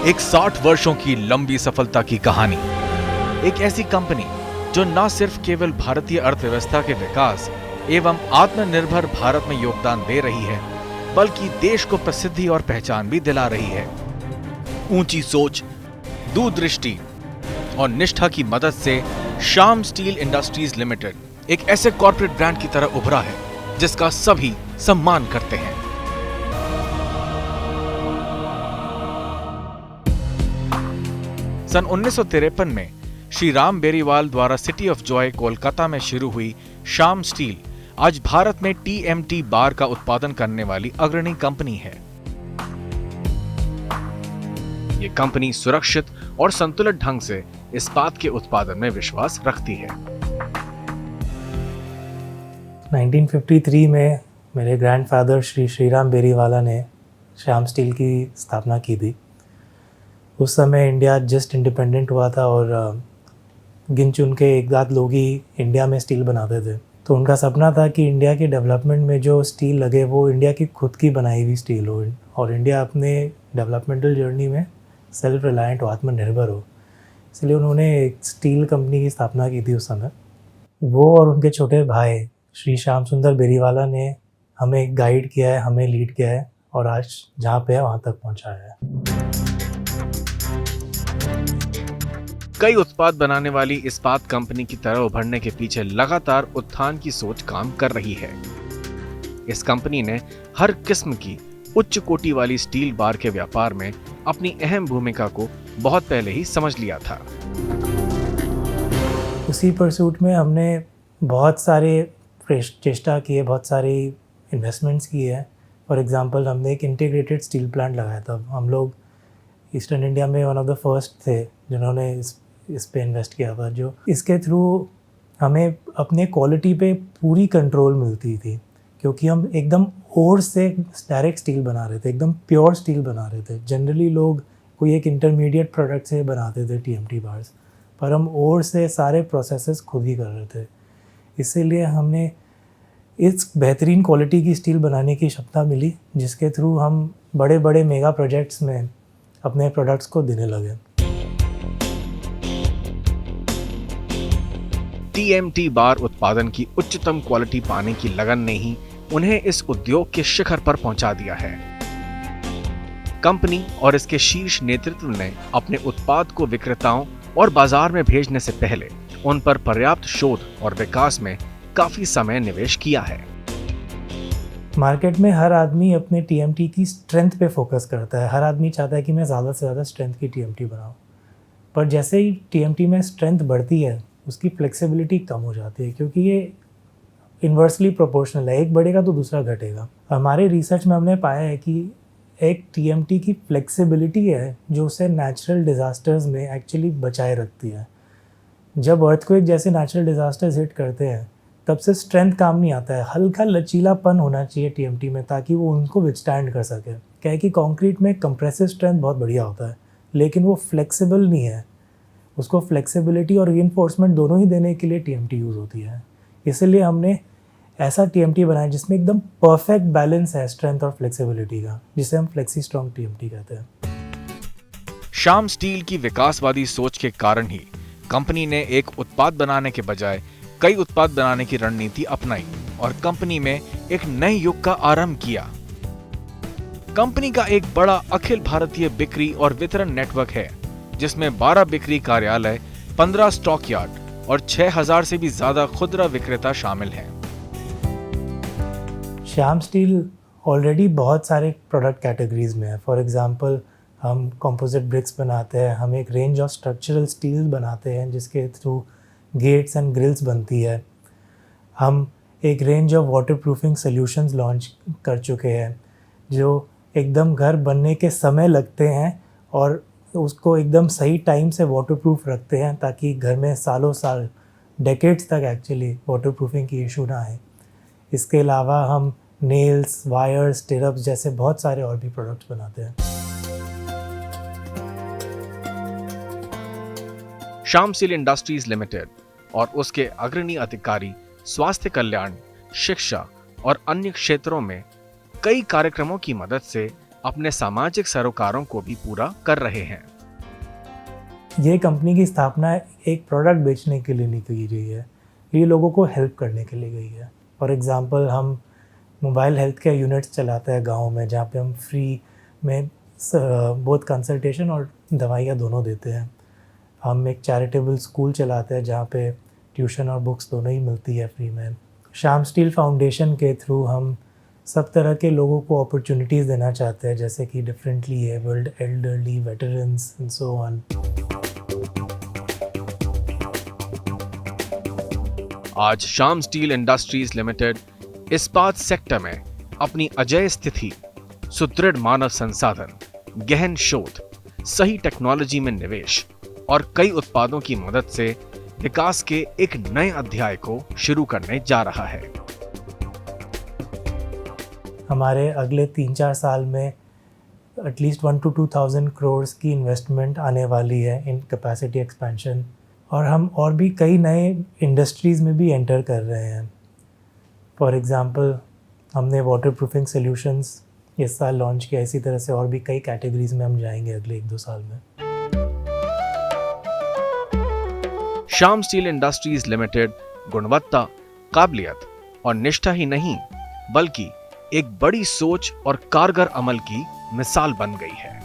एक 60 वर्षों की लंबी सफलता की कहानी। एक ऐसी कंपनी जो न सिर्फ केवल भारतीय अर्थव्यवस्था के विकास एवं आत्मनिर्भर भारत में योगदान दे रही है, बल्कि देश को प्रसिद्धि और पहचान भी दिला रही है। ऊंची सोच, दूरदृष्टि और निष्ठा की मदद से श्याम स्टील इंडस्ट्रीज लिमिटेड एक ऐसे कॉर्पोरेट ब्रांड की तरह उभरा है जिसका सभी सम्मान करते हैं। सन 1953 में श्री राम बेरीवाल द्वारा सिटी ऑफ जॉय कोलकाता में शुरू हुई श्याम स्टील आज भारत में टीएमटी बार का उत्पादन करने वाली अग्रणी कंपनी है। ये कंपनी सुरक्षित और संतुलित ढंग से इस्पात के उत्पादन में विश्वास रखती है। 1953 में मेरे ग्रैंडफादर श्री श्रीराम बेरीवाला ने श्याम स्टील की स्थापना की थी। उस समय इंडिया जस्ट इंडिपेंडेंट हुआ था और गिन चुन के एक आध लोग ही इंडिया में स्टील बनाते थे। तो उनका सपना था कि इंडिया के डेवलपमेंट में जो स्टील लगे वो इंडिया की खुद की बनाई हुई स्टील हो और इंडिया अपने डेवलपमेंटल जर्नी में सेल्फ रिलायंट हो, आत्मनिर्भर हो। इसलिए उन्होंने एक स्टील कंपनी की स्थापना की थी उस समय। वो और उनके छोटे भाई श्री श्याम सुंदर बेरीवाला ने हमें गाइड किया है, हमें लीड किया है और आज जहाँ पे है वहाँ तक पहुँचाया है। कई उत्पाद बनाने वाली इस्पात कंपनी की तरह उभरने के पीछे लगातार उत्थान की सोच काम कर रही है। इस कंपनी ने हर किस्म की उच्च कोटि वाली स्टील बार के व्यापार में अपनी अहम भूमिका को बहुत पहले ही समझ लिया था। उसी परसूट में हमने बहुत सारे चेष्टा किए, बहुत सारी इन्वेस्टमेंट्स किए हैं। फॉर एग्जांपल हमने एक इंटीग्रेटेड स्टील प्लांट लगाया था। हम लोग ईस्टर्न इंडिया में वन ऑफ द फर्स्ट थे जिन्होंने इस पे इन्वेस्ट किया था। जो इसके थ्रू हमें अपने क्वालिटी पे पूरी कंट्रोल मिलती थी, क्योंकि हम एकदम ओर से डायरेक्ट स्टील बना रहे थे, एकदम प्योर स्टील बना रहे थे। जनरली लोग कोई एक इंटरमीडिएट प्रोडक्ट से बनाते थे टीएमटी बार्स, पर हम ओर से सारे प्रोसेसेस खुद ही कर रहे थे। इसीलिए हमने इस बेहतरीन क्वालिटी की स्टील बनाने की क्षमता मिली, जिसके थ्रू हम बड़े बड़े मेगा प्रोजेक्ट्स में अपने प्रोडक्ट्स को देने लगे। टीएमटी बार उत्पादन की उच्चतम क्वालिटी पाने की लगन ने ही उन्हें इस उद्योग के शिखर पर पहुंचा दिया है। कंपनी और इसके शीर्ष नेतृत्व ने अपने उत्पाद को विक्रेताओं और बाजार में भेजने से पहले उन पर पर्याप्त शोध और विकास में काफी समय निवेश किया है। मार्केट में हर आदमी अपने टीएमटी की स्ट्रेंथ पे फोकस करता है। हर आदमी चाहता है कि मैं ज़्यादा से ज़्यादा स्ट्रेंथ की टीएमटी बनाऊं, पर जैसे ही टीएमटी में स्ट्रेंथ बढ़ती है उसकी फ्लेक्सिबिलिटी कम हो जाती है, क्योंकि ये इन्वर्सली प्रोपोर्शनल है। एक बढ़ेगा तो दूसरा घटेगा। हमारे रिसर्च में हमने पाया है कि एक टीएमटी की फ्लेक्सिबिलिटी है जो उसे नेचुरल डिज़ास्टर्स में एक्चुअली बचाए रखती है। जब अर्थक्वेक जैसे नेचुरल डिज़ास्टर्स हिट करते हैं तब से स्ट्रेंथ काम नहीं आता है। हल्का लचीलापन होना चाहिए टीएमटी में ताकि वो उनको विथस्टैंड कर सके। क्या है कि कंक्रीट में कंप्रेसिव स्ट्रेंथ बहुत बढ़िया होता है, लेकिन वो फ्लेक्सिबल नहीं है। उसको फ्लेक्सिबिलिटी और रीइंफोर्समेंट दोनों ही देने के लिए टीएमटी यूज़ होती है। इसीलिए हमने ऐसा टीएमटी बनाया जिसमें एकदम परफेक्ट बैलेंस है स्ट्रेंथ और फ्लेक्सिबिलिटी का, जिसे हम फ्लेक्सी स्ट्रॉन्ग टीएमटी कहते हैं। श्याम स्टील की विकासवादी सोच के कारण ही कंपनी ने एक उत्पाद बनाने के बजाय कई उत्पाद बनाने की रणनीति अपनाई और कंपनी में एक नए युग का आरंभ किया। कंपनी का एक बड़ा अखिल भारतीय बिक्री और वितरण नेटवर्क है, जिसमें 12 बिक्री कार्यालय, 15 स्टॉक यार्ड और 6000 से भी ज्यादा खुदरा विक्रेता शामिल हैं। श्याम स्टील ऑलरेडी बहुत सारे प्रोडक्ट कैटेगरीज में है। फॉर एग्जांपल हम कंपोजिट ब्रिक्स बनाते हैं, हम एक रेंज ऑफ स्ट्रक्चरल स्टील बनाते हैं जिसके थ्रू गेट्स एंड ग्रिल्स बनती है। हम एक range of waterproofing solutions launch कर चुके हैं जो एकदम घर बनने के समय लगते हैं और उसको एकदम सही टाइम से वाटरप्रूफ रखते हैं ताकि घर में सालों साल, डेकेड्स तक एक्चुअली वाटरप्रूफिंग की इशू ना आए। इसके अलावा हम नेल्स, वायर्स, स्टिरअप्स जैसे बहुत सारे और भी प्रोडक्ट्स बनाते हैं। श्याम स्टील इंडस्ट्रीज लिमिटेड और उसके अग्रणी अधिकारी स्वास्थ्य कल्याण, शिक्षा और अन्य क्षेत्रों में कई कार्यक्रमों की मदद से अपने सामाजिक सरोकारों को भी पूरा कर रहे हैं। ये कंपनी की स्थापना एक प्रोडक्ट बेचने के लिए नहीं की गई है, ये लोगों को हेल्प करने के लिए गई है। फॉर एग्जांपल हम मोबाइल हेल्थ केयर यूनिट्स चलाते हैं गांव में, जहाँ पे हम फ्री में बहुत कंसल्टेशन और दवाइयाँ दोनों देते हैं। हम एक चैरिटेबल स्कूल चलाते हैं जहाँ पे ट्यूशन और बुक्स दोनों ही मिलती है फ्री में। श्याम स्टील फाउंडेशन के थ्रू हम सब तरह के लोगों को अपॉर्चुनिटीज़ देना चाहते हैं, जैसे कि differently abled, elderly, veterans and so on. आज श्याम स्टील इंडस्ट्रीज लिमिटेड इस्पात सेक्टर में अपनी अजेय स्थिति, सुदृढ़ मानव संसाधन, गहन शोध, सही टेक्नोलॉजी में निवेश और कई उत्पादों की मदद से विकास के एक नए अध्याय को शुरू करने जा रहा है। हमारे अगले 3-4 साल में एटलीस्ट 1 to 2,000 करोड़ की इन्वेस्टमेंट आने वाली है इन कैपेसिटी एक्सपेंशन, और हम और भी कई नए इंडस्ट्रीज़ में भी एंटर कर रहे हैं। फॉर एग्ज़ाम्पल हमने वाटर प्रूफिंग सॉल्यूशंस इस साल लॉन्च किया, इसी तरह से और भी कई कैटेगरीज में हम जाएंगे अगले 1-2 साल में। श्याम स्टील इंडस्ट्रीज लिमिटेड गुणवत्ता, काबिलियत और निष्ठा ही नहीं बल्कि एक बड़ी सोच और कारगर अमल की मिसाल बन गई है।